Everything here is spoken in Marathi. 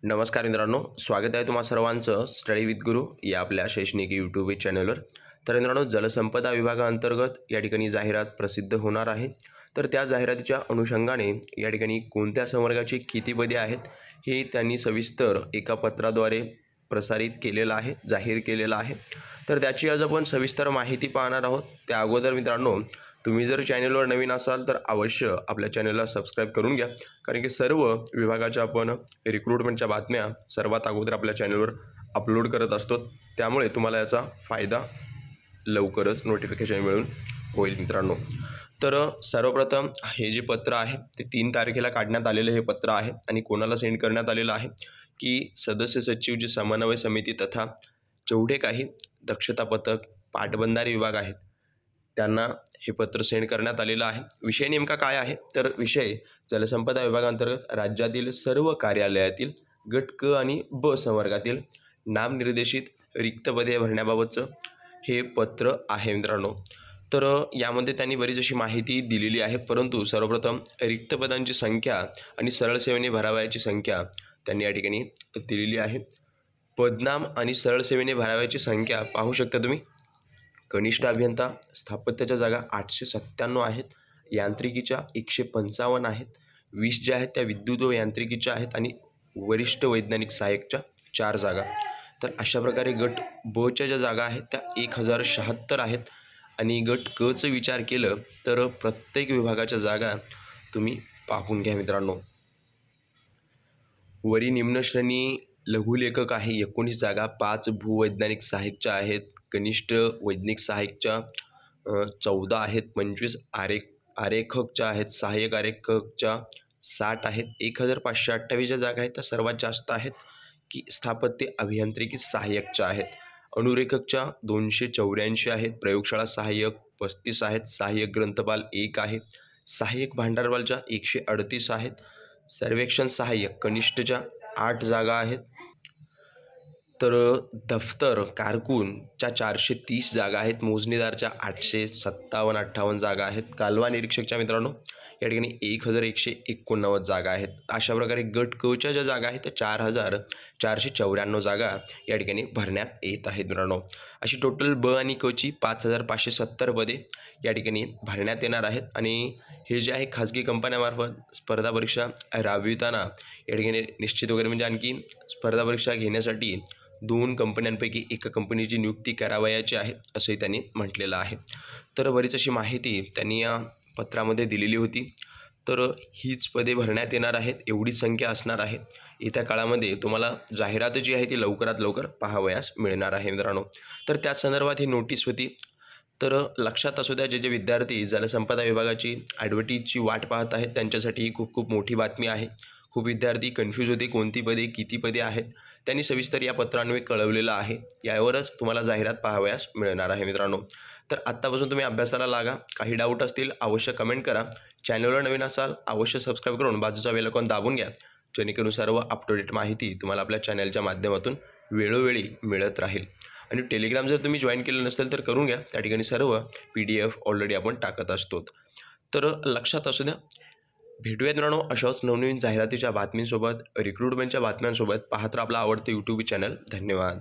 नमस्कार मित्रांनो, स्वागत आहे तुम्हा सर्वांचं स्टडी विथ गुरु या आपल्या शैक्षणिक यूट्यूब चॅनलवर। तर मित्रांनो, जलसंपदा विभागाअंतर्गत या ठिकाणी जाहिरात प्रसिद्ध होणार आहे। तर त्या जाहिरातीच्या अनुषंगाने या ठिकाणी कोणत्या संवर्गाची किती पदे आहेत हे त्यांनी सविस्तर एका पत्राद्वारे प्रसारित केलेलं आहे, जाहीर केलेलं आहे। तर त्याची आज आपण सविस्तर माहिती पाहणार आहोत। त्या अगोदर मित्रांनो, तुम्ही जर चॅनलवर नवीन असाल तर अवश्य आपल्या चॅनलला सबस्क्राईब करून घ्या, कारण की सर्व विभागाच्या आपण रिक्रूटमेंटच्या बातम्या सर्वात अगोदर आपल्या चॅनलवर अपलोड करत असतो। त्यामुळे तुम्हाला याचा फायदा लवकरच नोटिफिकेशन मिळून होईल मित्रांनो। तर सर्वप्रथम हे जे पत्र आहे ते 3 तारखेला काढण्यात आलेले हे पत्र आहे आणि कोणाला सेंड करण्यात आलेलं आहे की सदस्य सचिव जे समन्वय समिती तथा जेवढे काही दक्षता पथक पाटबंधारे विभाग आहेत त्यांना हे पत्र सेंड करण्यात आलेलं आहे। विषय नेमका काय आहे तर विषय जलसंपदा विभागांतर्गत राज्यातील सर्व कार्यालयातील गट क आणि ब संवर्गातील नामनिर्देशित रिक्त पदे भरण्याबाबतचं हे पत्र आहे मित्रांनो। तर यामध्ये त्यांनी बरीच अशी माहिती दिलेली आहे, परंतु सर्वप्रथम रिक्त पदांची संख्या आणि सरळ सेवेने भरावयाची संख्या त्यांनी या ठिकाणी दिलेली आहे। पदनाम आणि सरळ सेवेने भरावयाची संख्या पाहू शकता तुम्ही। कनिष्ठ अभियंता स्थापत्याच्या जागा 897 आहेत, यांत्रिकीच्या 155 आहेत, 20 ज्या आहेत त्या विद्युत व यांत्रिकीच्या आहेत आणि वरिष्ठ वैज्ञानिक सहाय्यकच्या 4 जागा। तर अशा प्रकारे गट ब च्या ज्या जागा आहेत त्या 1076 आहेत आणि गट क चं विचार केलं तर प्रत्येक विभागाच्या जागा तुम्ही पाहून घ्या मित्रांनो। वरी निम्न श्रेणी लघुलेखक आहे 19 जागा, 5 भूवैज्ञानिक सहाय्यकच्या आहेत, कनिष्ठ वैज्ञानिक सहाय्यकच्या 14 आहेत, 25 आरेखकच्या आहेत, सहाय्यक आरेखकच्या 60 आहेत, 1528 ज्या जागा आहेत त्या सर्वात जास्त आहेत की स्थापत्य अभियांत्रिकी सहाय्यकच्या आहेत। अनुरेखकच्या 284 आहेत, प्रयोगशाळा सहाय्यक 35 आहेत, सहाय्यक ग्रंथपाल 1 आहे, सहाय्यक भांडारपालच्या 138 आहेत, सर्वेक्षण सहाय्यक कनिष्ठच्या 8 जागा आहेत। तर दफ्तर कारकूनच्या 430 जागा आहेत, मोजणीदारच्या 857-58 जागा आहेत, कालवा निरीक्षकच्या मित्रांनो या ठिकाणी 1189 जागा आहेत। अशा प्रकारे गट क च्या ज्या जागा आहेत त्या 4494 जागा या ठिकाणी भरण्यात येत आहेत मित्रांनो। अशी टोटल ब आणि क ची 5570 पदे या ठिकाणी भरण्यात येणार आहेत आणि हे जे आहे खाजगी कंपन्यांमार्फत स्पर्धा परीक्षा राबविताना या ठिकाणी निश्चित वगैरे म्हणजे आणखी स्पर्धा परीक्षा घेण्यासाठी 2 कंपन्यांपैकी एका कंपनीची नियुक्ती करावयाची आहे असंही त्यांनी म्हटलेलं आहे। तर बरीच अशी माहिती त्यांनी या पत्रामध्ये दिलेली होती। तर हीच पदे भरण्यात येणार आहेत, एवढीच संख्या असणार आहे। येत्या काळामध्ये तुम्हाला जाहिरात जी आहे ती लवकरात लवकर पाहावयास मिळणार आहे मित्रांनो। तर त्या संदर्भात ही नोटीस होती। तर लक्षात असू द्या, जे विद्यार्थी जलसंपदा विभागाची ॲडव्हर्टीजची वाट पाहत आहेत त्यांच्यासाठी ही खूप खूप मोठी बातमी आहे। खूप विद्यार्थी कन्फ्यूज होते कोणती पदे किती पदे आहेत, त्यांनी सविस्तर या पत्रान्वये कळवलेलं आहे। यावरच तुम्हाला जाहिरात पाहावयास मिळणार आहे मित्रांनो। तर आत्तापासून तुम्ही अभ्यासाला लागा। काही डाऊट असतील अवश्य कमेंट करा। चॅनलवर नवीन असाल अवश्य सबस्क्राईब करून बाजूचा बेल आयकॉन दाबून घ्या, जेणेकरून सर्व अप टू डेट माहिती तुम्हाला आपल्या चॅनलच्या माध्यमातून वेळोवेळी मिळत राहील। आणि टेलिग्राम जर तुम्ही जॉईन केलं नसेल तर करून घ्या, त्या ठिकाणी सर्व PDF ऑलरेडी आपण टाकत असतो। तर लक्षात असू द्या, भेटूयात मित्रांनो अशाच नवनवीन जाहिरातीच्या बातमींसोबत, रिक्रूटमेंटच्या बातम्यांसोबत। पाहत राहा आपला आवडतं यूट्यूब चॅनल। धन्यवाद।